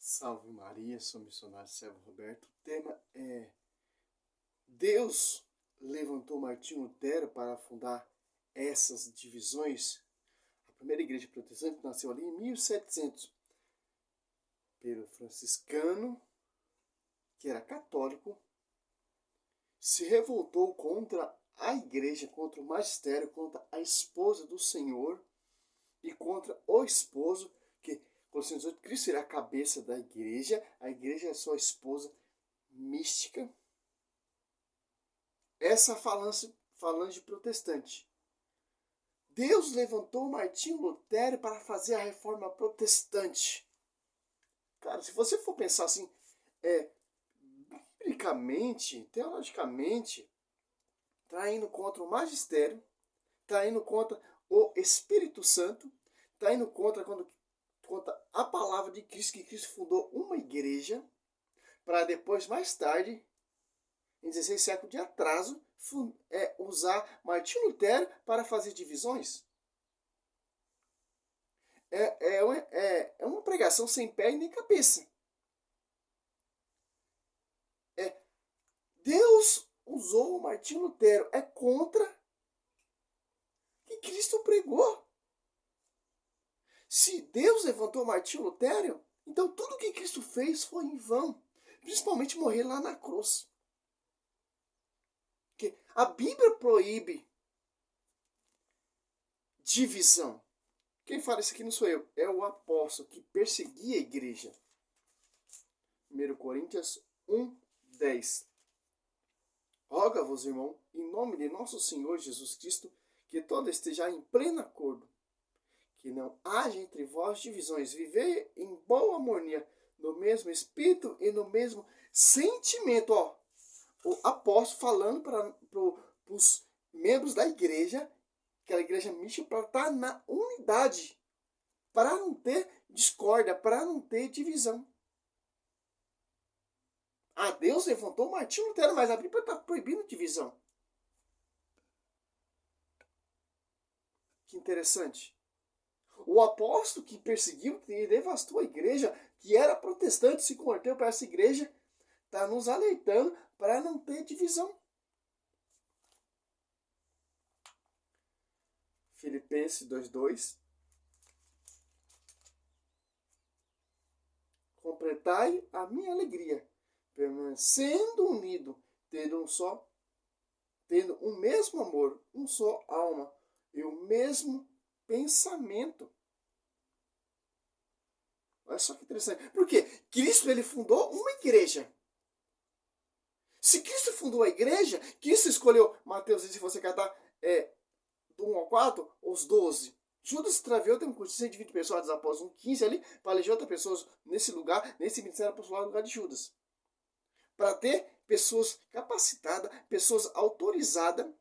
Salve Maria, sou missionário Servo Roberto. O tema é: Deus levantou Martinho Lutero para fundar essas divisões. A primeira igreja protestante nasceu ali em 1700 pelo franciscano, que era católico, se revoltou contra a igreja, contra o magistério, contra a esposa do Senhor e contra o esposo, que Colossenses 18, Cristo era a cabeça da igreja, a igreja é sua esposa mística. Essa falange protestante. Deus levantou Martinho Lutero para fazer a reforma protestante. Cara, se você for pensar assim, biblicamente, teologicamente, está indo contra o magistério, está indo contra o Espírito Santo, está indo contra a palavra de Cristo, que Cristo fundou uma igreja, para depois, mais tarde, em 16 séculos de atraso, usar Martinho Lutero para fazer divisões. É uma pregação sem pé e nem cabeça. Deus usou Martinho Lutero. É contra o que Cristo pregou. Se Deus levantou Martinho Lutero, então tudo que Cristo fez foi em vão. Principalmente morrer lá na cruz. Porque a Bíblia proíbe divisão. Quem fala isso aqui não sou eu, é o apóstolo que perseguia a igreja. 1 Coríntios 1:10. Roga-vos, irmão, em nome de nosso Senhor Jesus Cristo, que todos estejam em pleno acordo, que não haja entre vós divisões, vivei em boa harmonia, no mesmo espírito e no mesmo sentimento. O apóstolo falando para os membros da igreja, aquela igreja mística, para estar na unidade, para não ter discórdia, para não ter divisão. Deus levantou Martinho Lutero, mas a Bíblia está proibindo divisão. Que interessante. O apóstolo que perseguiu, que devastou a igreja, que era protestante, se converteu para essa igreja, está nos alertando para não ter divisão. Filipenses 2:2. Completai a minha alegria, permanecendo unido, tendo um mesmo amor, um só alma e o mesmo pensamento. Olha só que interessante. Porque Cristo ele fundou uma igreja. Se Cristo fundou a igreja, Cristo escolheu, Mateus, se você catar do 1 ao 4, os 12. Judas extraviou, tem um curso de 120 pessoas após 15 ali, para eleger outras pessoas nesse lugar, nesse ministério apostolado no lugar de Judas. Para ter pessoas capacitadas, pessoas autorizadas,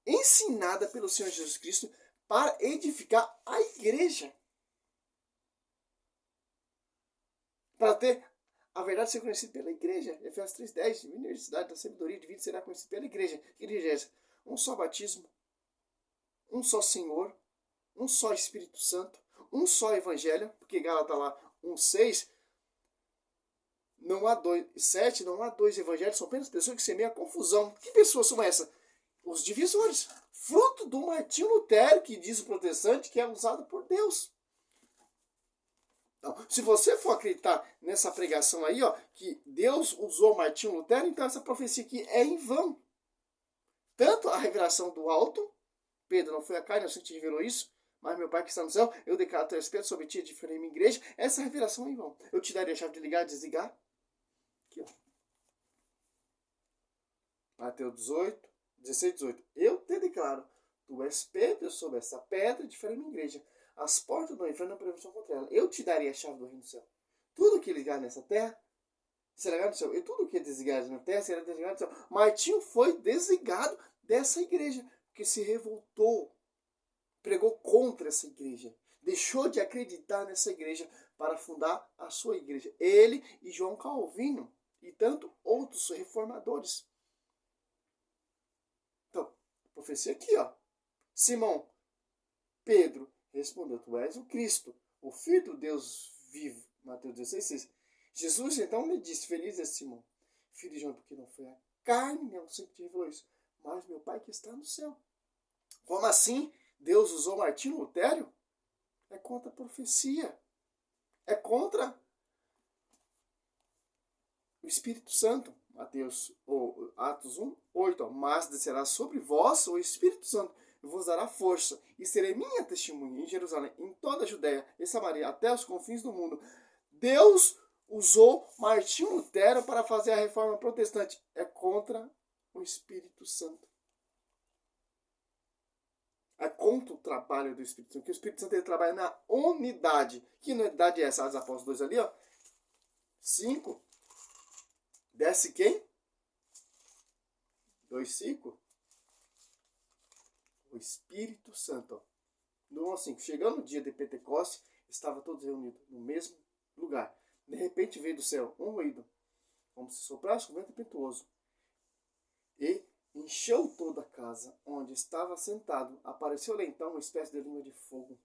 ensinadas pelo Senhor Jesus Cristo para edificar a igreja. Para ter a verdade ser conhecida pela igreja. Efésios 3:10, a universidade da sabedoria divina será conhecida pela igreja. Que igreja é essa? Um só batismo, um só Senhor, um só Espírito Santo, um só Evangelho, porque Gálatas lá 1:6, não há 7, não há dois evangelhos, são apenas pessoas que semeiam a confusão. Que pessoas são essas? Os divisores. Fruto do Martinho Lutero, que diz o protestante, que é usado por Deus. Então, se você for acreditar nessa pregação aí, que Deus usou Martinho Lutero, então essa profecia aqui é em vão. Tanto a revelação do alto, Pedro não foi a carne, eu te revelou isso, mas meu Pai que está no céu, eu declaro teu respeito sobre ti, edificarei minha igreja. Essa revelação é em vão. Eu te daria a chave de ligar e desligar. Aqui, Mateus 16:18. Eu te declaro, tu és Pedro, sobre essa pedra edificarei minha igreja. As portas do inferno não prevalecerão contra ela. Eu te daria a chave do reino do céu. Tudo que ligar nessa terra será ligado no céu. E tudo que é desligado na terra será desligado no céu. Martinho foi desligado dessa igreja, porque se revoltou, pregou contra essa igreja, deixou de acreditar nessa igreja para fundar a sua igreja. Ele e João Calvino e tanto outros reformadores. Então, profecia aqui, Simão Pedro respondeu, tu és o Cristo, o Filho do Deus vivo. Mateus 16:6. Jesus então lhe disse: Feliz é Simão, filho de João, porque não foi a carne, nem o sangue que te revelou isso, mas meu Pai que está no céu. Como assim Deus usou Martinho Lutero? É contra a profecia. É contra o Espírito Santo. Mateus, ou Atos 1:8. Mas descerá sobre vós o Espírito Santo e vos dará força, e serei minha testemunha em Jerusalém, em toda a Judéia e Samaria, até os confins do mundo. Deus usou Martinho Lutero para fazer a reforma protestante. É contra o Espírito Santo. É contra o trabalho do Espírito Santo. Porque o Espírito Santo ele trabalha na unidade. Que unidade é essa? Atos Apóstolos 2 ali, ó. 5. Desce quem? 2:5. O Espírito Santo. Ó. No 1:5. Chegando o dia de Pentecostes, estavam todos reunidos no mesmo lugar. De repente veio do céu um ruído, como se soprasse um vento impetuoso, e encheu toda a casa onde estava sentado. Apareceu-lhe então uma espécie de língua de fogo,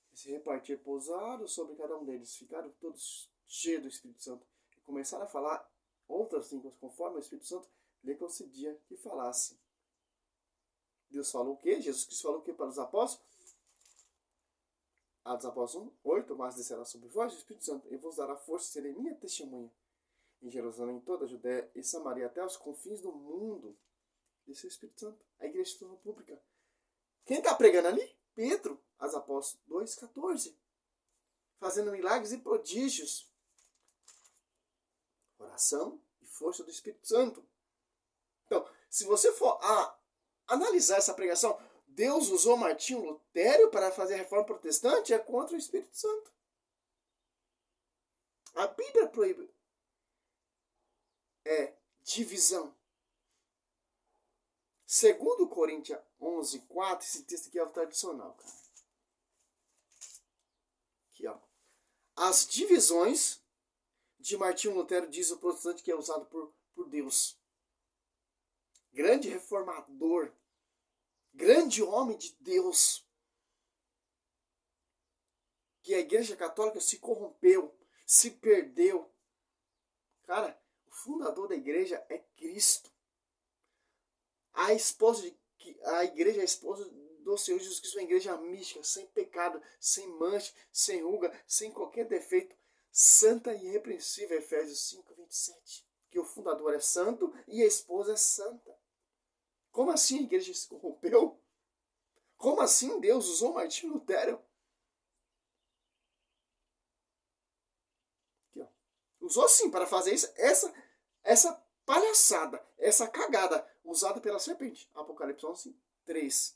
que se repartia, pousaram sobre cada um deles. Ficaram todos cheios do Espírito Santo e começaram a falar outras línguas, conforme o Espírito Santo lhe concedia que falasse. Deus falou o quê? Jesus Cristo falou o quê para os apóstolos? Atos Apóstolos 1:8. Mas descerá sobre vós o Espírito Santo e vos dará força, e serei minha testemunha em Jerusalém, em toda a Judéia e Samaria, até os confins do mundo. Esse é o Espírito Santo. A igreja pública. Quem está pregando ali? Pedro, Atos Apóstolos 2:14. Fazendo milagres e prodígios. Oração e força do Espírito Santo. Então, se você for analisar essa pregação, Deus usou Martinho Lutero para fazer a reforma protestante, é contra o Espírito Santo. A Bíblia proíbe divisão. Segundo Coríntios 11:4, esse texto aqui é o tradicional, cara. Aqui, ó. As divisões de Martinho Lutero, diz o protestante, que é usado por Deus. Grande reformador. Grande homem de Deus. Que a Igreja Católica se corrompeu, se perdeu. Cara, o fundador da igreja é Cristo. A igreja é a esposa do Senhor Jesus Cristo, uma igreja mística, sem pecado, sem mancha, sem ruga, sem qualquer defeito, santa e irrepreensível, Efésios 5:27. Que o fundador é santo e a esposa é santa. Como assim a igreja se corrompeu? Como assim Deus usou Martinho Lutero? Aqui, ó. Usou sim para fazer isso, essa palhaçada, essa cagada usada pela serpente. Apocalipse 11:3.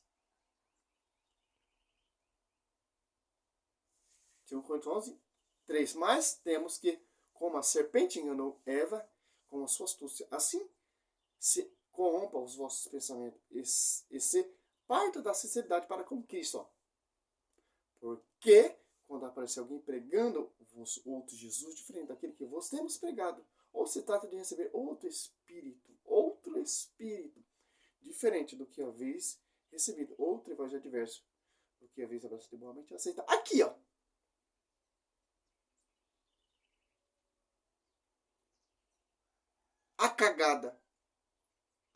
2 Coríntios 11:3. Mas temos que, como a serpente enganou Eva com a sua astúcia, assim se corrompa os vossos pensamentos e se parta da sinceridade para com Cristo. Ó. Porque quando aparecer alguém pregando-vos outro Jesus diferente daquele que vos temos pregado, ou se trata de receber outro Espírito, diferente do que haveis recebido, outro evangelho diverso do que haveis abraçado e boamente aceita. Aqui, ó. A cagada,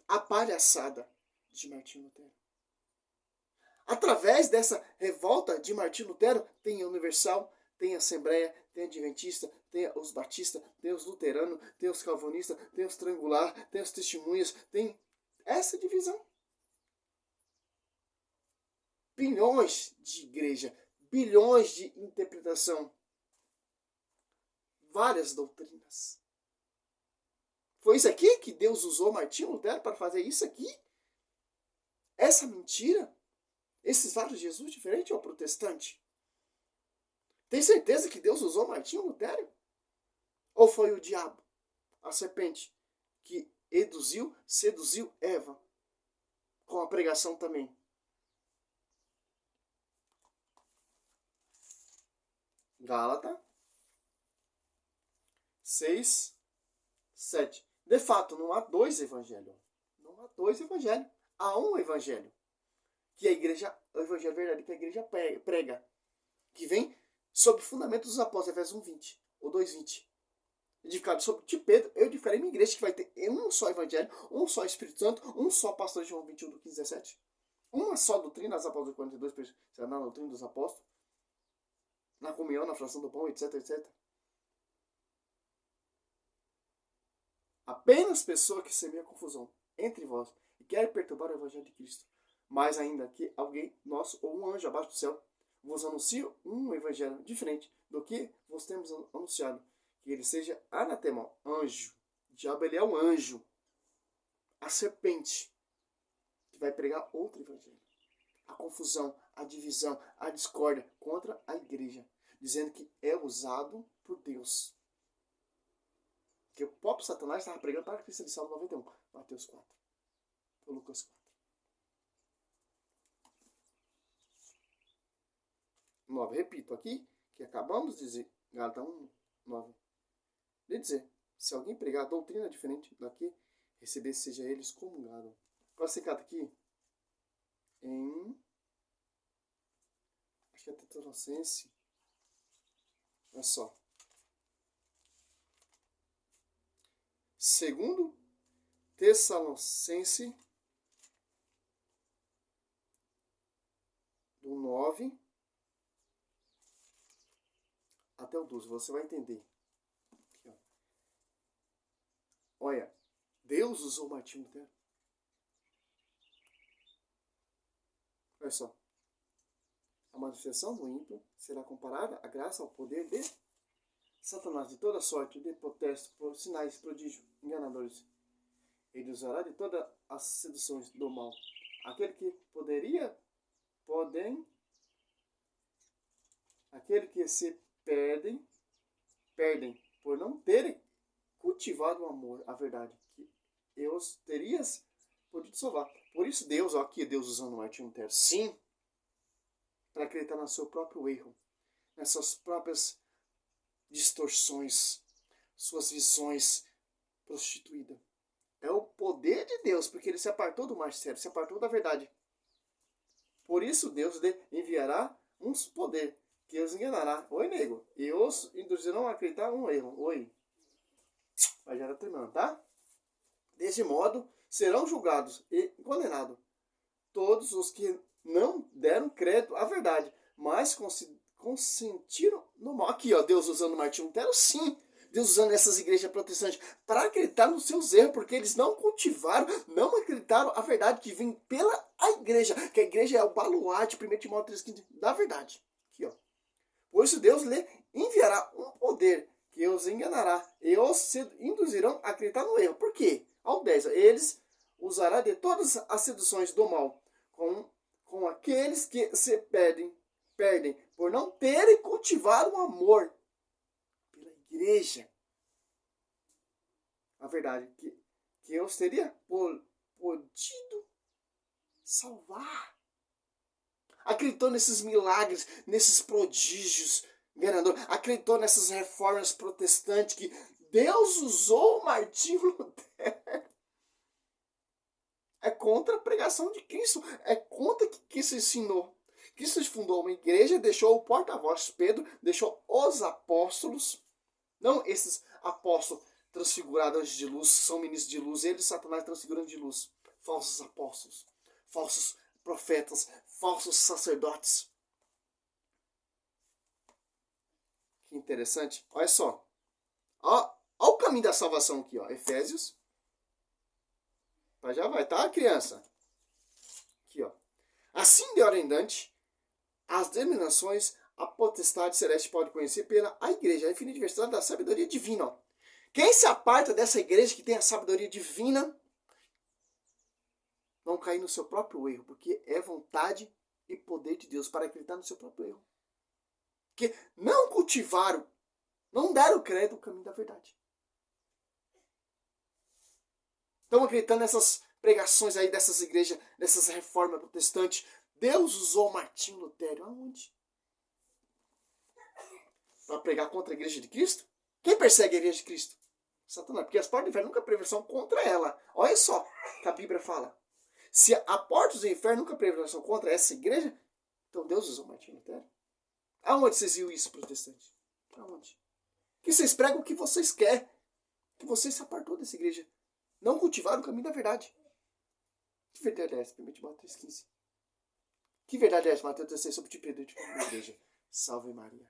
a palhaçada de Martinho Lutero. Através dessa revolta de Martinho Lutero, tem a Universal, tem a Assembleia, tem a Adventista, tem os Batistas, tem os Luteranos, tem os Calvinistas, tem os Triangular, tem os Testemunhas, tem essa divisão. Bilhões de igreja, bilhões de interpretação, várias doutrinas. Foi isso aqui que Deus usou Martinho Lutero para fazer isso aqui? Essa mentira? Esses vários Jesus diferentes ao protestante? Tem certeza que Deus usou Martinho Lutero? Ou foi o diabo, a serpente, que seduziu Eva com a pregação também? Gálatas 6:7. De fato, não há dois evangelhos. Não há dois evangelhos. Há um evangelho. Que a igreja, o evangelho verdadeiro que a igreja prega. Que vem Sob o fundamento dos apóstolos, Efésios 1:20 ou 2:20. Edificado sobre de Pedro, eu edificarei minha igreja, que vai ter um só evangelho, um só Espírito Santo, um só pastor, João 21, do 15, 17. Uma só doutrina, as apóstolos 42, será na doutrina dos apóstolos, na comunhão, na fração do pão, etc, etc. Apenas pessoa que semeia confusão entre vós e quer perturbar o evangelho de Cristo. Mais ainda que alguém nosso ou um anjo abaixo do céu vos anuncie um evangelho diferente do que vos temos anunciado, que ele seja anatema, anjo. O diabo, ele é um anjo, a serpente, que vai pregar outro evangelho. A confusão, a divisão, a discórdia contra a igreja, dizendo que é usado por Deus. Que o próprio Satanás estava pregando para Cristo de Salmo 91, Mateus 4, ou Lucas 4. 9. Repito aqui, que acabamos de dizer, Gálatas 1, 9. De dizer, se alguém pregar doutrina diferente da que receber, seja ele excomungado. Agora você cata aqui em, acho que é Tessalonicense. Olha só. Segundo Tessalonicense, do 9 até o 12, você vai entender. Aqui, ó. Olha, Deus usou Martinho Lutero. Olha só. A manifestação do ímpio será comparada à graça ao poder de Satanás, de toda sorte de protesto, por sinais, prodígios, enganadores. Ele usará de todas as seduções do mal. Aquele que aquele que se perdem por não terem cultivado o amor, a verdade, que eu terias podido salvar. Por isso Deus, ó, aqui Deus usando Martinho Lutero, sim, para acreditar no seu próprio erro, nessas próprias distorções, suas visões prostituídas. É o poder de Deus, porque ele se apartou do magistério, se apartou da verdade. Por isso Deus enviará uns poder, que os enganará. Oi, nego. E os induzirão a acreditar um erro. Oi. Mas já era terminando, tá? Desse modo, serão julgados e condenados todos os que não deram crédito à verdade, mas consentiram no mal. Aqui, ó, Deus usando Martinho Lutero, sim. Deus usando essas igrejas protestantes para acreditar nos seus erros, porque eles não cultivaram, não acreditaram a verdade que vem pela igreja, que a igreja é o baluarte, 1 Timóteo 3,15, da verdade. Aqui, ó. Por isso Deus lhe enviará um poder que os enganará e os induzirão a acreditar no erro. Por quê? Ao 10, eles usará de todas as seduções do mal com aqueles que se perdem por não terem cultivado o amor pela igreja. A verdade, que eu teria podido salvar. Acreditou nesses milagres, nesses prodígios, enganador. Acreditou nessas reformas protestantes que Deus usou Martinho Lutero. É contra a pregação de Cristo. É contra o que Cristo ensinou. Cristo fundou uma igreja, deixou o porta-voz Pedro, deixou os apóstolos, não esses apóstolos transfigurados de luz, são ministros de luz, eles, Satanás, transfigurando de luz. Falsos apóstolos, falsos profetas, falsos sacerdotes. Que interessante. Olha só. Olha o caminho da salvação aqui, ó. Efésios. Mas já vai, tá, criança? Aqui, ó. Assim de hora em diante, as denominações, a potestade celeste pode conhecer pela a igreja, a infinita diversidade da sabedoria divina. Ó. Quem se aparta dessa igreja que tem a sabedoria divina, vão cair no seu próprio erro, porque é vontade e poder de Deus para acreditar no seu próprio erro. Porque não cultivaram, não deram crédito ao caminho da verdade. Estão acreditando nessas pregações aí dessas igrejas, dessas reformas protestantes. Deus usou Martinho Lutero aonde? Para pregar contra a igreja de Cristo? Quem persegue a igreja de Cristo? Satanás, porque as portas do inferno nunca prevalecerão contra ela. Olha só o que a Bíblia fala. Se a porta do inferno nunca prevalecerão contra essa igreja, então Deus usou Martinho Lutero. Aonde vocês viram isso, protestante? Aonde? Que vocês pregam o que vocês querem. Que vocês se apartou dessa igreja. Não cultivaram o caminho da verdade. Que verdade é essa? 1 Timóteo 3,15. Que verdade é essa, Mateus 16, sobre te perder de igreja? Salve Maria.